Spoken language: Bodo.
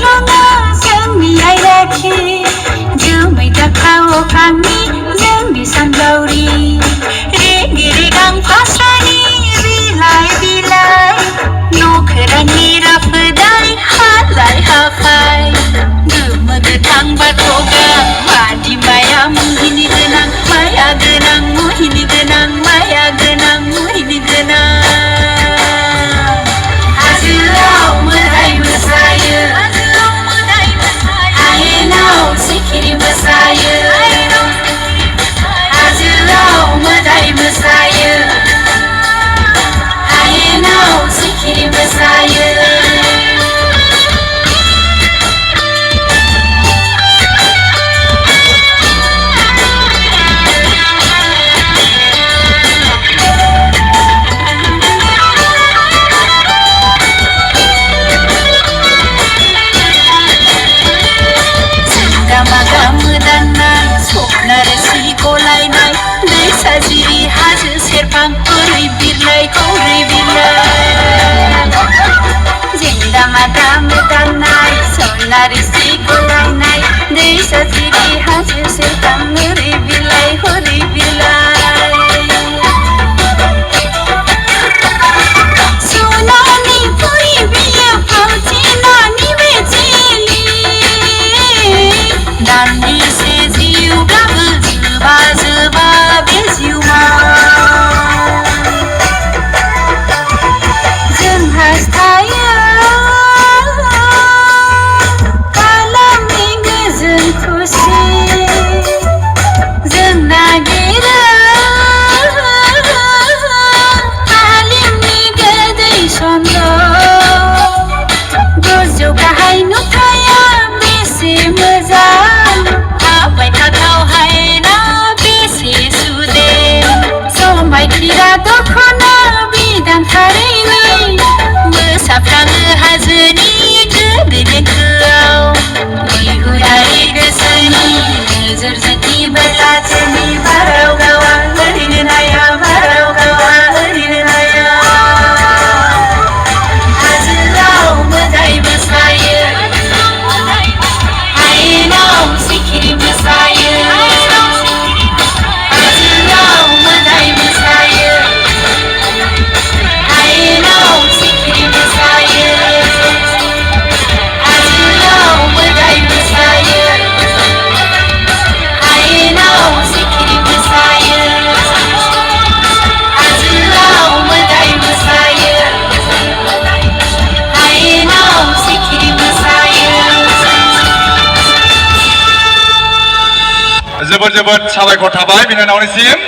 रङा जोंनि आइराखि जोमै दाखाव अख्रांनि जोंनि सानजावरि रेगे रेगां फास्रानि बिलाइ बिलाइ नखरानि राफोदाय हालाय हाफाय गोमो गोथां बाथ'गा मादि माया मुहिनि गोनां माया गोनां मुहिनि गोनां माया गोनां मुहिनि गोनां हाजोआव मोदाइ मोसायो हायेनाव सिखिरि मोसायो हाजोआव मोदाइ मोसायो हायेनाव सिखिरि मोसायो गलायनाय दै साजिरि हाजो सेरफां ओरै बिरलाय हरै बिरलाय जेंदा मादा मोदाननाय सनारि सि गलायनाय दै साजिरि हाजो सेरफां ओरै बिरलाय हरै बिरलाय सनानि फुरि बियो फावथिनानि बेजिलि दान्दिसे जिउब्लाबो जोबा बे जिउआ जों हास्थायो खालामनि गोजोन खुसि जों नागिरो हालिमनि गोदै सन्द गोजौ गाहाय नुथाया बेसे मोजां हाबाय थाथाव हायेना बेसे सुदेम समायखिरा दख'ना बिदान थारैनो मोसाफ्राङो हाजोनि गोदै देंखोआव बिहुरारि गोसोनि नोजोरजोंनि बेलाथिनि बाराव गावा ओरैनो नाया बाराव गावा ओरैनो नाया हाजोआव मोदाइ मोसायो हायेनाव सिखिरि मोसायो हाजोआव मोदाइ मोसायो हायेनाव सिखिरि मोसायो हाजोआव मोदाइ मोसायो हायेनाव सिखिरि मोसायो हाजोआव मोदाइ मोसायो हायेनाव सिखिरि मोसायो जोबोद जोबोद साबायखर थाबाय बिनानावनिसिम